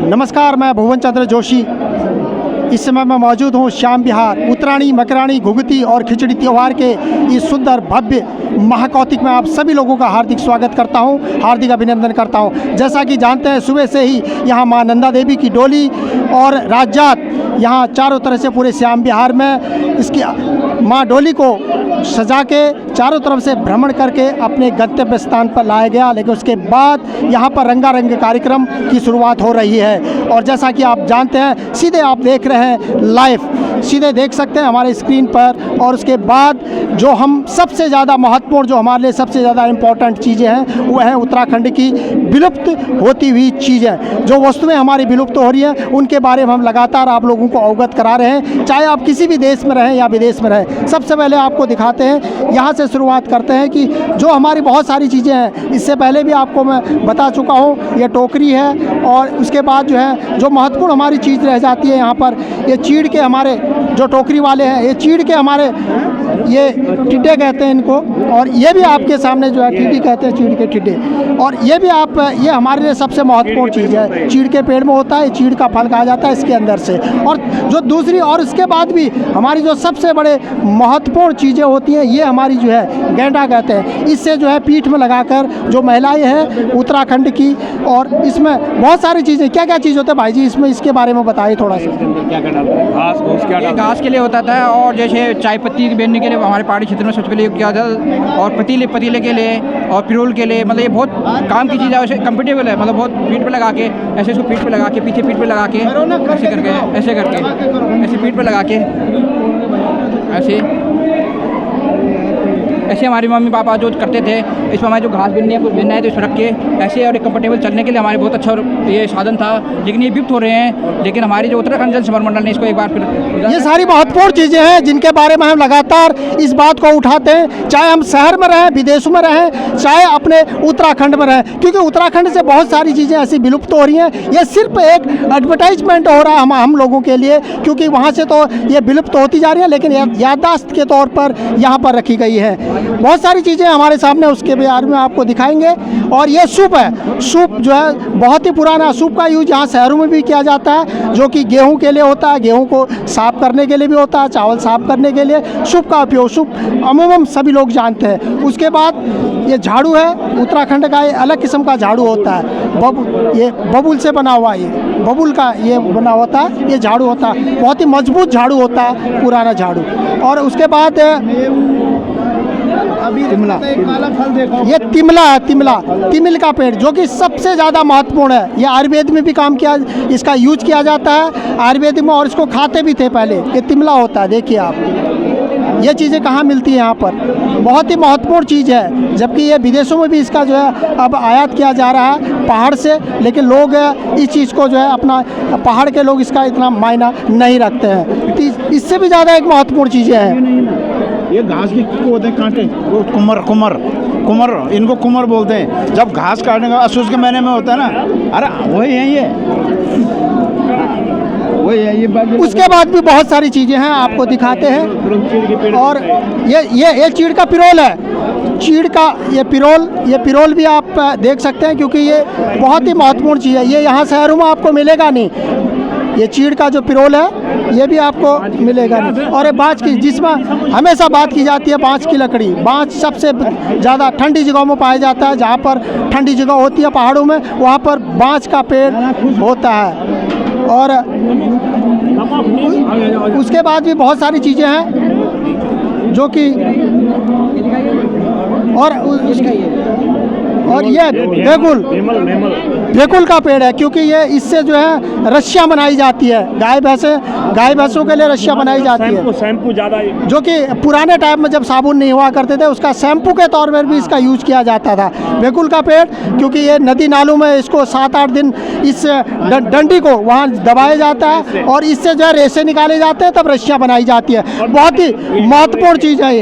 नमस्कार, मैं भुवन चंद्र जोशी। इस समय मैं मौजूद हूँ श्याम विहार। उत्तरायणी, मकरानी, घुघुती और खिचड़ी त्यौहार के इस सुंदर भव्य महाकौतिक में आप सभी लोगों का हार्दिक स्वागत करता हूँ, हार्दिक अभिनंदन करता हूँ। जैसा कि जानते हैं, सुबह से ही यहाँ माँ नंदा देवी की डोली और राजात यहाँ चारों तरह से पूरे श्याम विहार में इसकी माँ डोली को सजा के चारों तरफ से भ्रमण करके अपने गंतव्य स्थान पर लाया गया। लेकिन उसके बाद यहाँ पर रंगारंग कार्यक्रम की शुरुआत हो रही है। और जैसा कि आप जानते हैं, सीधे आप देख रहे हैं, लाइव सीधे देख सकते हैं हमारे स्क्रीन पर। और उसके बाद जो हम सबसे ज़्यादा महत्वपूर्ण, जो हमारे लिए सबसे ज़्यादा इम्पोर्टेंट चीज़ें हैं, वो हैं उत्तराखंड की विलुप्त होती हुई चीज़ें। जो वस्तुएं हमारी विलुप्त हो रही हैं, उनके बारे में हम लगातार आप लोगों को अवगत करा रहे हैं, चाहे आप किसी भी देश में रहें या विदेश में रहें। सबसे पहले आपको दिखाते हैं, यहाँ से शुरुआत करते हैं कि जो हमारी बहुत सारी चीज़ें हैं। इससे पहले भी आपको मैं बता चुका हूँ, ये टोकरी है। और उसके बाद जो है, जो महत्वपूर्ण हमारी चीज़ रह जाती है यहाँ पर, ये चीड़ के हमारे जो टोकरी वाले हैं, ये चीड़ के हमारे ये टिड्डे कहते हैं इनको। और ये भी आपके सामने जो है टिड्डी कहते हैं, चीड़ के टिड्डे। और ये भी आप, ये हमारे लिए सबसे महत्वपूर्ण चीज़ है। चीड़ के पेड़ में होता है, चीड़ का फल कहा जाता है इसके अंदर से। और जो दूसरी, और उसके बाद भी हमारी जो सबसे बड़े महत्वपूर्ण चीज़ें होती हैं, ये हमारी जो है गेंडा कहते हैं। इससे जो है पीठ में लगाकर जो महिलाएं हैं उत्तराखंड की, और इसमें बहुत सारी चीज़ें, क्या क्या चीज़ होते हैं भाई जी इसमें, इसके बारे में बताइए थोड़ा सा। क्या क्या डालते हैं? घास घूस क्या डालते हैं? घास के लिए होता था, और जैसे चाय पत्ती बेचने के लिए हमारे पहाड़ी क्षेत्र में सबसे पहले किया जाता। और पतीले के लिए और पिरोल के लिए, मतलब ये बहुत काम की चीज़ है। वैसे कंफर्टेबल है, मतलब बहुत पीठ पे लगा के, ऐसे इसको पीठ पे लगा के, पीछे पीठ पे लगा के, ऐसे करके ऐसे पीठ पे लगा के, ऐसे हमारी मम्मी पापा जो करते थे। इसमें हमारे जो घास बिननी है, कुछ बिनना है तो इसमें रख के ऐसे, और एक कंफर्टेबल चलने के लिए हमारे बहुत अच्छा ये साधन था। लेकिन ये विलुप्त हो रहे हैं। लेकिन हमारी जो उत्तराखंड जल संवर्धन मंडल ने इसको एक बार फिर, ये सारी महत्वपूर्ण चीज़ें हैं जिनके बारे में हम लगातार इस बात को उठाते हैं, चाहे हम शहर में रहें, विदेशों में रहें, चाहे अपने उत्तराखंड में रहें। क्योंकि उत्तराखंड से बहुत सारी चीज़ें ऐसी विलुप्त हो रही हैं। ये सिर्फ एक एडवर्टाइजमेंट हो रहा है हम लोगों के लिए, क्योंकि वहाँ से तो ये विलुप्त होती जा रही है, लेकिन याददाश्त के तौर पर यहाँ पर रखी गई है। बहुत सारी चीज़ें हमारे सामने, उसके बारे में आपको दिखाएंगे। और ये सूप है, सूप जो है बहुत ही पुराना। सूप का यूज यहाँ शहरों में भी किया जाता है, जो कि गेहूं के लिए होता है, गेहूं को साफ करने के लिए भी होता है, चावल साफ करने के लिए सूप का उपयोग, सूप अमूमन सभी लोग जानते हैं। उसके बाद ये झाड़ू है, उत्तराखंड का ये अलग किस्म का झाड़ू होता है। ये बबूल से बना हुआ, ये बबूल का ये बना होता है, ये झाड़ू होता है। बहुत ही मजबूत झाड़ू होता है, पुराना झाड़ू। और उसके बाद तिमला, ये तिमला है, तिमिल का पेड़, जो कि सबसे ज़्यादा महत्वपूर्ण है। ये आयुर्वेद में भी काम किया, इसका यूज किया जाता है आयुर्वेद में, और इसको खाते भी थे पहले। ये तिमला होता है, देखिए आप। ये चीज़ें कहाँ मिलती हैं यहाँ पर, बहुत ही महत्वपूर्ण चीज़ है। जबकि ये विदेशों में भी इसका जो है अब आयात किया जा रहा है पहाड़ से, लेकिन लोग इस चीज़ को जो है अपना, पहाड़ के लोग इसका इतना मायना नहीं रखते हैं। इससे भी ज़्यादा एक महत्वपूर्ण चीज़ें हैं। ये घास की होते हैं कांटे, वो कुमर, इनको कुमर बोलते हैं। जब घास काटने का असुस के महीने में होता है ना, अरे वही है ये उसके बाद भी बहुत सारी चीज़ें हैं, आपको दिखाते हैं। और ये चीड़ का पिरोल है, चीड़ का ये पिरोल भी आप देख सकते हैं, क्योंकि ये बहुत ही महत्वपूर्ण चीज़ है। ये यहाँ शहरों में आपको मिलेगा नहीं। ये चीड़ का जो पिरोल है, ये भी आपको मिलेगा नहीं। और ये बाँस की, जिसमें हमेशा बात की जाती है, बाँस की लकड़ी। बाँस सबसे ज़्यादा ठंडी जगहों में पाया जाता है। जहाँ पर ठंडी जगह होती है पहाड़ों में, वहाँ पर बाँस का पेड़ होता है। और उसके बाद भी बहुत सारी चीज़ें हैं जो कि, और ये बेकुल का पेड़ है, क्योंकि ये इससे जो है रस्सियाँ बनाई जाती है। गाय भैंसों के लिए रस्सियाँ बनाई जाती है, शैम्पू ज़्यादा, जो कि पुराने टाइम में जब साबुन नहीं हुआ करते थे, उसका शैम्पू के तौर पर भी इसका यूज किया जाता था। बेकुल का पेड़, क्योंकि ये नदी नालों में इसको 7-8 दिन इस डंडी को वहाँ दबाया जाता है, और इससे जो है रेशे निकाले जाते हैं, तब रस्सियाँ बनाई जाती है। बहुत ही महत्वपूर्ण चीज़ है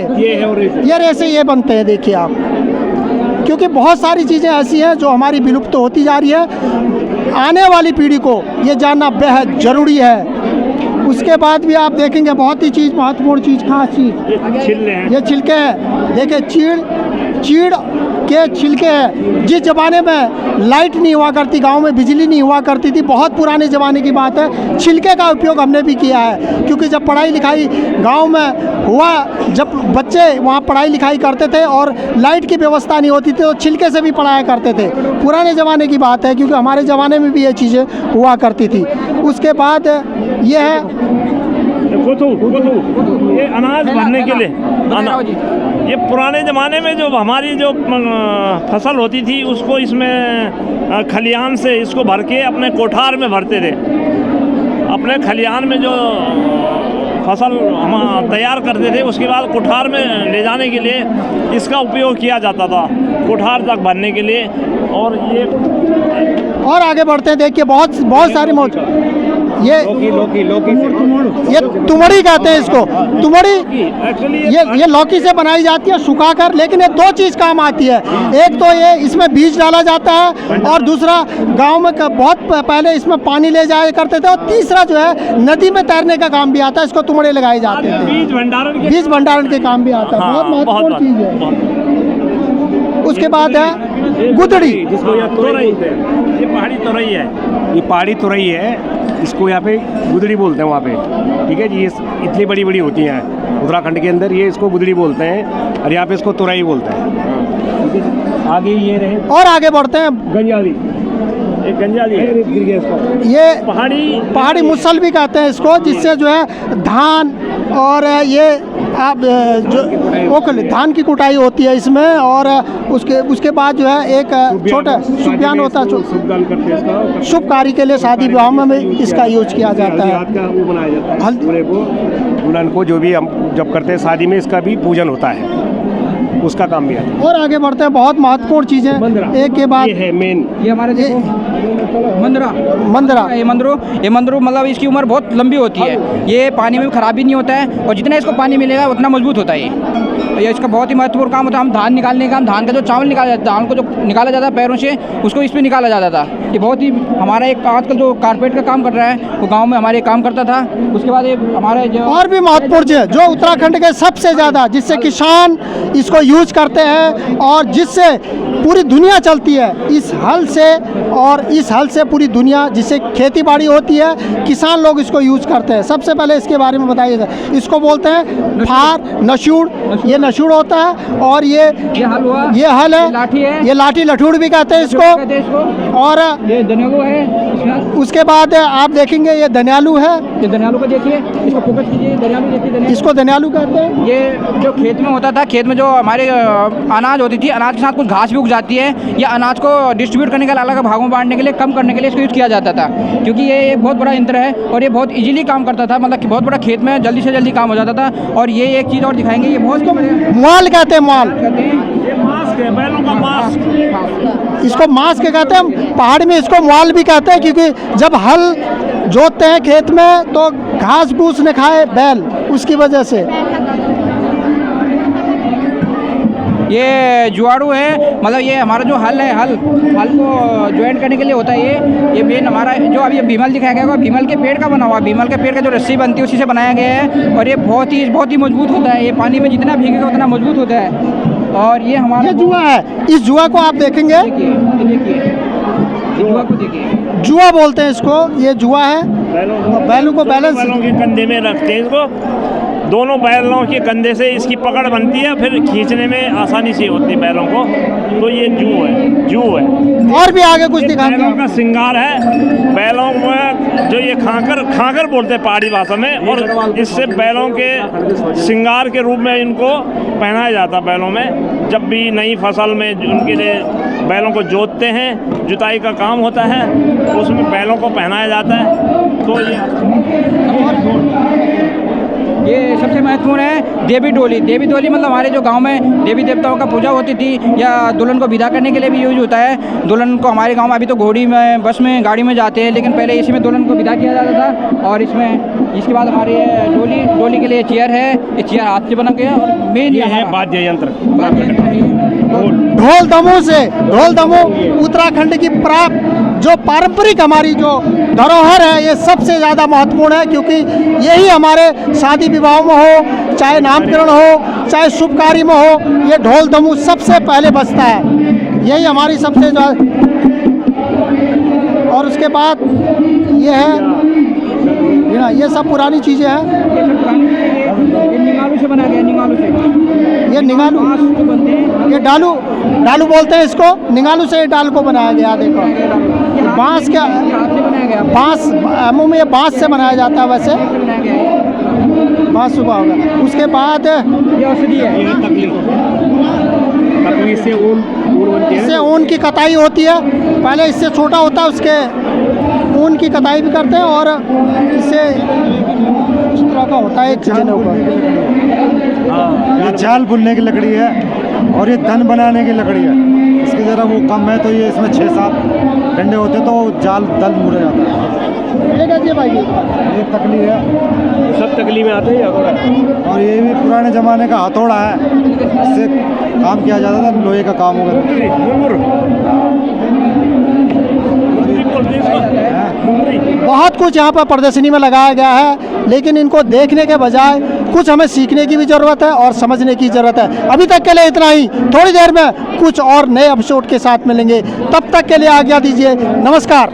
ये रेशे ये बनते हैं, देखिए आप। क्योंकि बहुत सारी चीज़ें ऐसी हैं जो हमारी विलुप्त होती जा रही है। आने वाली पीढ़ी को ये जानना बेहद ज़रूरी है। उसके बाद भी आप देखेंगे बहुत ही चीज़, महत्वपूर्ण चीज़, खास चीज़, ये छिलके हैं। देखिए चीड़ के छिलके हैं। जिस ज़माने में लाइट नहीं हुआ करती, गांव में बिजली नहीं हुआ करती थी, बहुत पुराने ज़माने की बात है, छिलके का उपयोग हमने भी किया है। क्योंकि जब पढ़ाई लिखाई गांव में हुआ, जब बच्चे वहाँ पढ़ाई लिखाई करते थे और लाइट की व्यवस्था नहीं होती थी तो छिलके से भी पढ़ाया करते थे। पुराने ज़माने की बात है, क्योंकि हमारे ज़माने में भी ये चीज़ें हुआ करती थी। उसके बाद ये है कोथू ये अनाज भरने के लिए ये पुराने ज़माने में जो हमारी जो फसल होती थी उसको इसमें खलियान से इसको भर के अपने कोठार में भरते थे। अपने खलियान में जो फसल हम तैयार करते थे उसके बाद कोठार में ले जाने के लिए इसका उपयोग किया जाता था, कोठार तक भरने के लिए। और ये और आगे बढ़ते हैं, देखिए बहुत सारे मौजूद ये ये तुमड़ी कहते हैं इसको, तुमड़ी ये लौकी से बनाई जाती है सुखाकर, लेकिन ये दो चीज़ काम आती है। एक तो ये इसमें बीज डाला जाता है और दूसरा गांव में बहुत पहले इसमें पानी ले जाया करते थे, और तीसरा जो है नदी में तैरने का काम भी आता है। इसको तुमड़े लगाए जाते हैं, बीज भंडारण के काम भी आता है। बहुत महत्वपूर्ण चीज़ है। उसके बाद है गुदड़ी, जिसको यहाँ तोरई बोलते हैं। ये पहाड़ी तोरई है, ये पहाड़ी तुरई है, इसको यहाँ पे गुदड़ी बोलते हैं वहाँ पे। ठीक है जी, ये इतनी बड़ी बड़ी होती हैं उत्तराखंड के अंदर, ये इसको गुदड़ी बोलते हैं और यहाँ पे इसको तुरई बोलते हैं। आगे ये रहे और आगे बढ़ते हैं गंजाली, एक गंजाली है, गिर गया इसको। ये पहाड़ी मुसल भी कहते हैं इसको, जिससे जो है धान और ये आप जो धान की कुटाई होती है इसमें। और उसके बाद जो है एक छोटा सुबयान होता है, शुभ कार्य के लिए शादी विवाह में इसका यूज किया जाता है। वो बनाया जाता है हल्दी को, दुल्हन को जो भी हम जब करते हैं शादी में इसका भी पूजन होता है, उसका काम भी है। और आगे बढ़ते हैं, बहुत महत्वपूर्ण चीज़ें एक के बाद ये है मेन, ये हमारे देखो मंदरा ये मंदरू मतलब इसकी उम्र बहुत लंबी होती है। ये पानी में खराबी नहीं होता है और जितना इसको पानी मिलेगा उतना मजबूत होता है ये इसका बहुत ही महत्वपूर्ण काम होता है। हम धान निकालने का, धान का जो चावल निकाला जाता है, धान को जो निकाला जाता है पैरों से, उसको इस पर निकाला जाता था। ये बहुत ही हमारा एक आजकल जो कारपेट का काम कर रहा है वो गाँव में हमारे काम करता था। उसके बाद ये हमारे जो और भी महत्वपूर्ण चीज़ जो उत्तराखंड के सबसे ज़्यादा, जिससे किसान इसको यूज करते हैं और जिससे पूरी दुनिया चलती है, इस हल से, और इस हल से पूरी दुनिया, जिससे खेती बाड़ी होती है, किसान लोग इसको यूज करते हैं। सबसे पहले इसके बारे में बताइएगा। इसको बोलते हैं फार, नशूड़, ये नशूड़ होता है। और ये हल हुआ, ये हल है, लाठी है, ये लाठी लठूड़ भी कहते हैं इसको। और ये दनियालू है। उसके बाद आप देखेंगे ये दनियालू है, ये दनियालू को देखिए, इसको फोकस कीजिए, दनियालू देखिए, इसको दनियालू कहते हैं। ये जो खेत में होता था, खेत में जो हमारे अनाज होती थी, अनाज के साथ कुछ घास भी उग जाती है, या अनाज को डिस्ट्रीब्यूट करने के लिए, अलग भागों में बांटने के लिए, कम करने के लिए इसको यूज़ किया जाता था। क्योंकि ये एक बहुत बड़ा यंत्र है और ये बहुत इजीली काम करता था, मतलब कि बहुत बड़ा खेत में जल्दी से जल्दी काम हो जाता था। और ये एक चीज़ और दिखाएंगे, ये बहुत माल कहते हैं, माल ये मास्क है, बैलों का मास्क। इसको मास्क कहते हैं, पहाड़ में इसको माल भी कहते हैं। क्योंकि जब हल जोतते हैं खेत में तो घास फूस न खाए बैल, उसकी वजह से। ये जुआड़ू है, मतलब ये हमारा जो हल है, हल को ज्वाइन करने के लिए होता है। ये मेन हमारा जो अभी भीमल दिखाया गया होगा, भीमल के पेड़ का बना हुआ, भीमल के पेड़ का जो रस्सी बनती है उसी से बनाया गया है। और ये बहुत ही मजबूत होता है। ये पानी में जितना भीगेगा उतना मजबूत होता है। और ये हमारा जुआ है, इस जुआ को आप देखेंगे, देखिए जुआ को देखिए, जुआ बोलते हैं इसको। ये जुआ है, बैलों को बैलेंस, बैलों के कंधे में रखते हैं इसको, दोनों बैलों के कंधे से इसकी पकड़ बनती है, फिर खींचने में आसानी से होती है बैलों को। तो ये जू है। और भी आगे कुछ दिखाएंगे। बैलों का श्रृंगार है, बैलों में जो ये खाकर बोलते हैं पहाड़ी भाषा में, और इससे बैलों के श्रृंगार के रूप में इनको पहनाया जाता है। बैलों में जब भी नई फसल में उनके लिए बैलों को जोतते हैं, जुताई का काम होता है, उसमें बैलों को पहनाया जाता है। तो ये सबसे महत्वपूर्ण है देवी डोली। देवी डोली मतलब हमारे जो गांव में देवी देवताओं का पूजा होती थी, या दुल्हन को विदा करने के लिए भी यूज होता है। दुल्हन को हमारे गांव में अभी तो घोड़ी में, बस में, गाड़ी में जाते हैं, लेकिन पहले इसी में दुल्हन को विदा किया जाता था। और इसके बाद हमारे डोली के लिए चेयर है, ये चेयर हाथ से बना गया। और मेन ये है वाद्य यंत्र। ढोल दमू उत्तराखंड की जो पारंपरिक हमारी जो धरोहर है, ये सबसे ज़्यादा महत्वपूर्ण है, क्योंकि यही हमारे शादी विवाह में हो, चाहे नामकरण हो, चाहे शुभ कार्य में हो, ये ढोल दमू सबसे पहले बजता है। यही हमारी सबसे और उसके बाद ये है ना, ये सब पुरानी चीज़ें हैं। ये निगालू से बनाया गया, निगालू से। ये निगालू, जो बनते हैं, ये डालू बोलते हैं इसको। निगालू से डाल को बनाया गया। देखो बांस के, हाथ से बनाया गया, बांस मुँह में ये बांस से बनाया जाता है। वैसे बनाया गया है। बांस सुबह होगा। उसके बाद ये औषधि है। ये तकली से ऊन बनती है। इससे ऊन की कताई होती है। पहले इससे छोटा होता है, उसके ऊन की कताई भी करते हैं, और इससे इस तरह का होता है एक जने ऊपर। ये जाल बुनने की लकड़ी है और ये धन बनाने की लकड़ी है। इसकी ज़रा वो कम है, तो ये इसमें 6-7 डंडे होते तो जाल दल मुड़ जाता है। भाई ये तकली है ये सब तकली में आते हैं हथौड़ा। और ये भी पुराने ज़माने का हथौड़ा है। इससे काम किया जाता था, लोहे का काम वगैरह। बहुत कुछ यहाँ पर प्रदर्शनी में लगाया गया है, लेकिन इनको देखने के बजाय कुछ हमें सीखने की भी ज़रूरत है और समझने की ज़रूरत है। अभी तक के लिए इतना ही। थोड़ी देर में कुछ और नए एपिसोड के साथ मिलेंगे, तब तक के लिए आज्ञा दीजिए। नमस्कार।